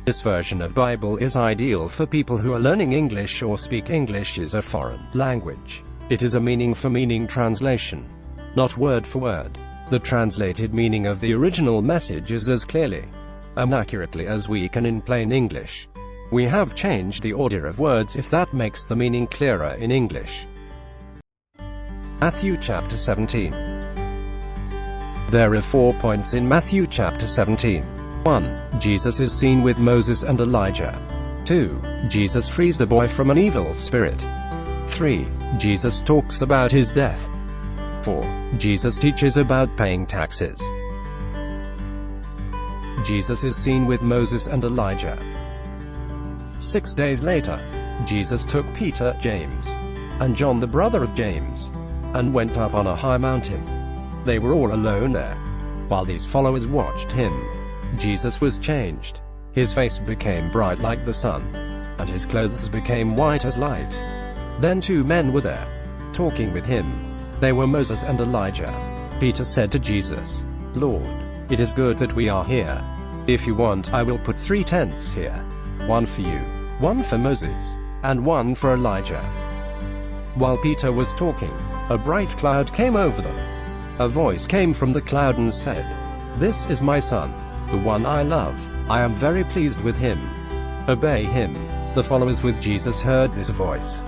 This version of Bible is ideal for people who are learning English or speak English as a foreign language. It is a meaning-for-meaning translation, not word for word. The translated meaning of the original message is as clearly and accurately as we can in plain English. We have changed the order of words if that makes the meaning clearer in English. Matthew chapter 17. There are 4 points in Matthew chapter 17. 1. Jesus is seen with Moses and Elijah. 2. Jesus frees a boy from an evil spirit. 3. Jesus talks about his death. 4. Jesus teaches about paying taxes. Jesus is seen with Moses and Elijah. 6 days later, Jesus took Peter, James, and John the brother of James, and went up on a high mountain. They were all alone there. While these followers watched him, Jesus was changed. His face became bright like the sun, and his clothes became white as light. Then 2 men were there, talking with him. They were Moses and Elijah. Peter said to Jesus, "Lord, it is good that we are here. If you want, I will put 3 tents here. One for you, one for Moses, and one for Elijah." While Peter was talking, a bright cloud came over them. A voice came from the cloud and said, "This is my son, the one I love. I am very pleased with him. Obey him." The followers with Jesus heard this voice.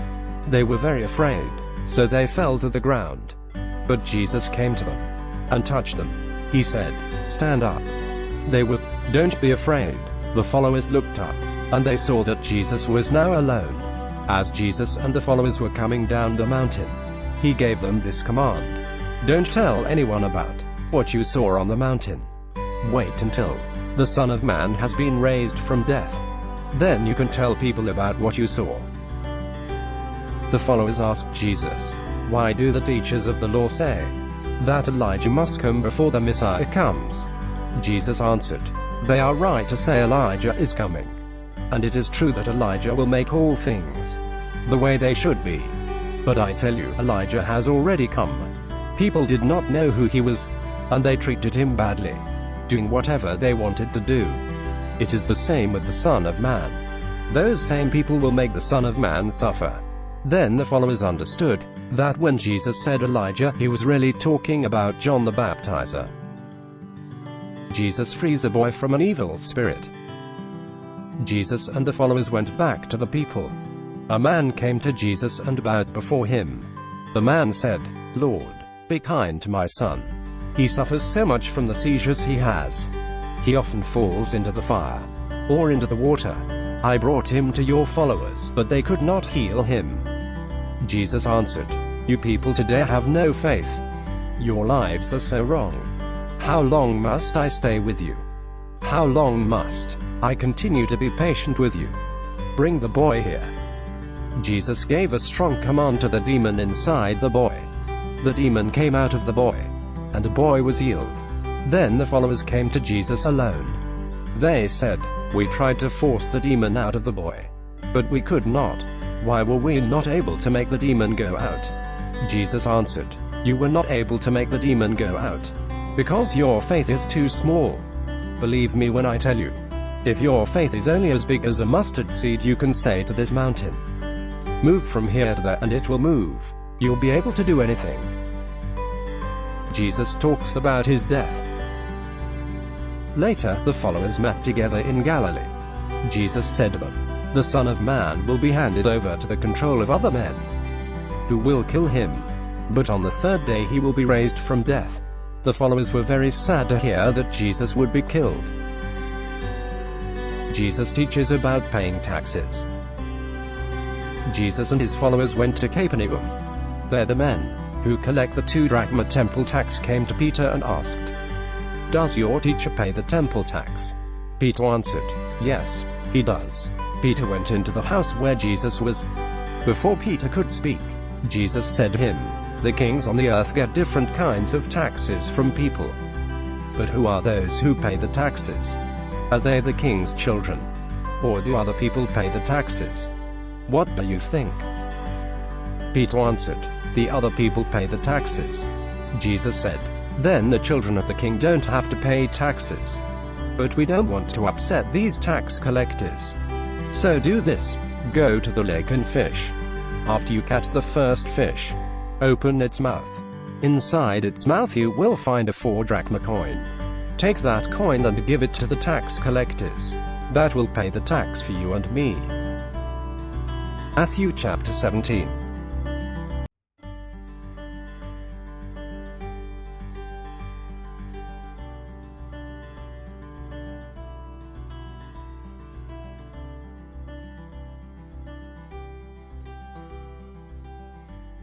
They were very afraid, so they fell to the ground. But Jesus came to them and touched them. He said, "Stand up." They were, "Don't be afraid." The followers looked up, and they saw that Jesus was now alone. As Jesus and the followers were coming down the mountain, he gave them this command: "Don't tell anyone about what you saw on the mountain. Wait until the Son of Man has been raised from death. Then you can tell people about what you saw." The followers asked Jesus, "Why do the teachers of the law say that Elijah must come before the Messiah comes?" Jesus answered, "They are right to say Elijah is coming. And it is true that Elijah will make all things the way they should be. But I tell you, Elijah has already come. People did not know who he was, and they treated him badly, doing whatever they wanted to do. It is the same with the Son of Man. Those same people will make the Son of Man suffer." Then the followers understood that when Jesus said Elijah, he was really talking about John the Baptizer. Jesus frees a boy from an evil spirit. Jesus and the followers went back to the people. A man came to Jesus and bowed before him. The man said, "Lord, be kind to my son. He suffers so much from the seizures he has. He often falls into the fire or into the water. I brought him to your followers, but they could not heal him." Jesus answered, "You people today have no faith. Your lives are so wrong. How long must I stay with you? How long must I continue to be patient with you? Bring the boy here." Jesus gave a strong command to the demon inside the boy. The demon came out of the boy, and the boy was healed. Then the followers came to Jesus alone. They said, "We tried to force the demon out of the boy, but we could not. Why were we not able to make the demon go out?" Jesus answered, "You were not able to make the demon go out because your faith is too small. Believe me when I tell you, if your faith is only as big as a mustard seed, you can say to this mountain, 'Move from here to there,' and it will move. You'll be able to do anything." Jesus talks about his death. Later, the followers met together in Galilee. Jesus said to them, "The Son of Man will be handed over to the control of other men, who will kill him. But on the 3rd day he will be raised from death." The followers were very sad to hear that Jesus would be killed. Jesus teaches about paying taxes. Jesus and his followers went to Capernaum. There the men who collect the 2 drachma temple tax came to Peter and asked, "Does your teacher pay the temple tax?" Peter answered, "Yes, he does." Peter went into the house where Jesus was. Before Peter could speak, Jesus said to him, "The kings on the earth get different kinds of taxes from people. But who are those who pay the taxes? Are they the king's children? Or do other people pay the taxes? What do you think?" Peter answered, "The other people pay the taxes." Jesus said, "Then the children of the king don't have to pay taxes. But we don't want to upset these tax collectors. So do this. Go to the lake and fish. After you catch the first fish, open its mouth. Inside its mouth you will find a 4-drachma coin. Take that coin and give it to the tax collectors. That will pay the tax for you and me. Matthew chapter 17.